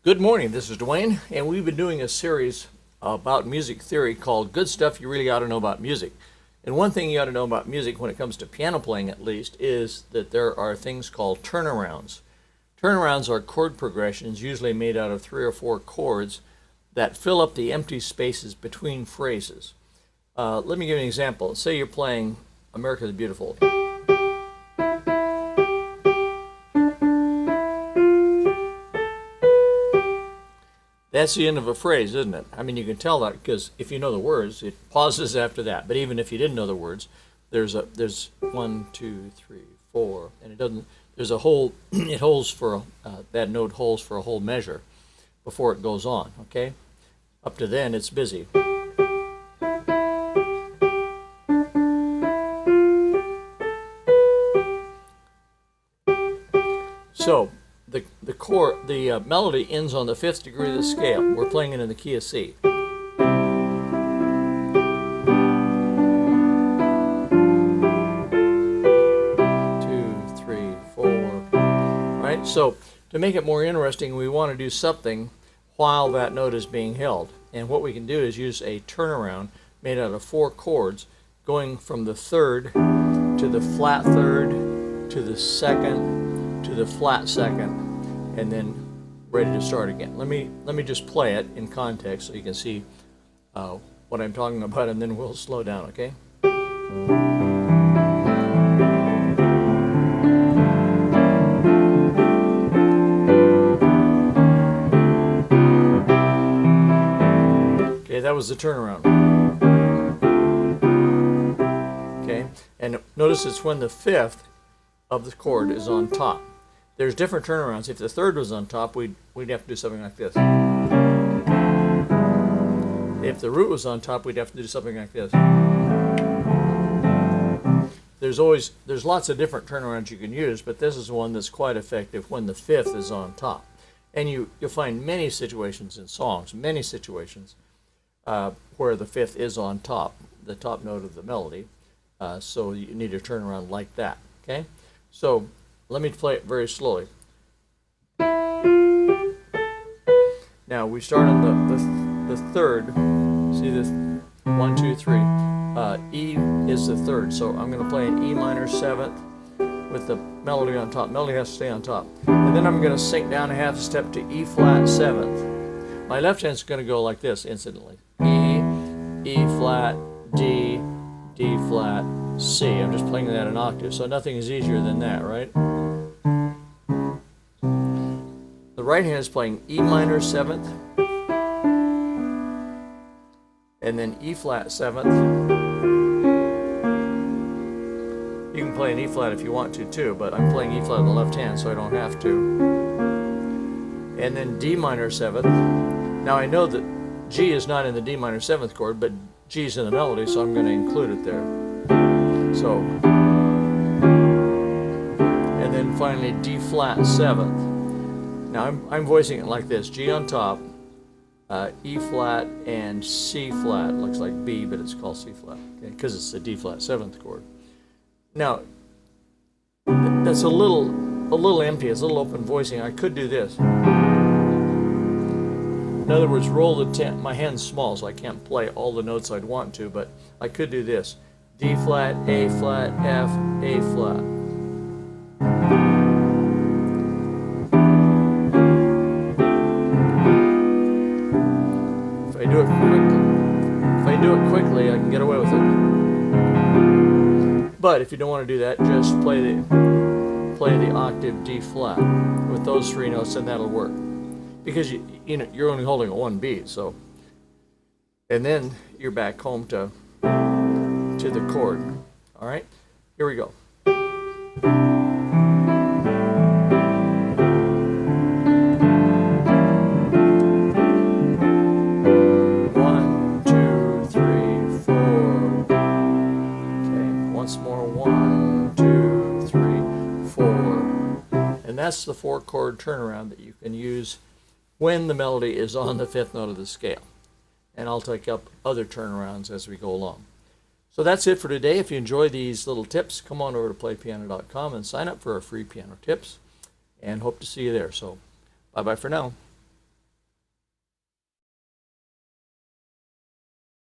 Good morning, this is Dwayne, and we've been doing a series about music theory called Good Stuff You Really Ought to Know About Music. And one thing you ought to know about music, when it comes to piano playing at least, is that there are things called turnarounds. Turnarounds are chord progressions, usually made out of 3 or 4 chords, that fill up the empty spaces between phrases. Let me give you an example. Say you're playing America the Beautiful. That's the end of a phrase, isn't it? I mean, you can tell that because if you know the words, it pauses after that. But even if you didn't know the words, there's 1, 2, 3, 4, and it doesn't. There's a whole. It holds for that note holds for a whole measure before it goes on. Okay, up to then it's busy. So the melody ends on the 5th degree of the scale. We're playing it in the key of C. 2, 3, 4. Right? So to make it more interesting, we want to do something while that note is being held. And what we can do is use a turnaround made out of 4 chords, going from the 3rd to the flat 3rd to the 2nd to the flat 2nd, and then ready to start again. Let me just play it in context so you can see what I'm talking about, and then we'll slow down, okay? Okay, that was the turnaround. Okay, and notice it's when the 5th of the chord is on top. There's different turnarounds. If the 3rd was on top, we'd have to do something like this. If the root was on top, we'd have to do something like this. There's lots of different turnarounds you can use, but this is one that's quite effective when the 5th is on top. And you'll find many situations in songs, many situations where the 5th is on top, the top note of the melody. So you need a turnaround like that. Okay, so let me play it very slowly. Now we start on the 3rd. See this? 1, 2, 3. E is the 3rd, so I'm going to play an E minor 7th with the melody on top. Melody has to stay on top, and then I'm going to sink down a half a step to E flat 7th. My left hand's going to go like this, incidentally: E, E flat, D, D flat, C. I'm just playing that in octave, so nothing is easier than that, right? The right hand is playing E minor 7th, and then E flat 7th. You can play an E flat if you want to too, but I'm playing E flat on the left hand, so I don't have to. And then D minor 7th. Now I know that G is not in the D minor 7th chord, but G is in the melody, so I'm going to include it there. So, and then finally D flat 7th. Now I'm voicing it like this: G on top, E flat, and C flat. It looks like B, but it's called C flat, okay, because it's the D flat 7th chord. Now that's a little empty. It's a little open voicing. I could do this. In other words, roll the 10. My hand's small, so I can't play all the notes I'd want to, but I could do this: D flat, A flat, F, A flat. If I do it quickly, I can get away with it. But if you don't want to do that, just play the octave D flat with those 3 notes, and that'll work. Because you're only holding 1 beat, so, and then you're back home to the chord. All right, here we go. 1, 2, 3, 4. Okay, once more. 1, 2, 3, 4. And that's the 4 chord turnaround that you can use when the melody is on the 5th note of the scale. And I'll take up other turnarounds as we go along. So that's it for today. If you enjoy these little tips, come on over to playpiano.com and sign up for our free piano tips, and hope to see you there. So bye-bye for now.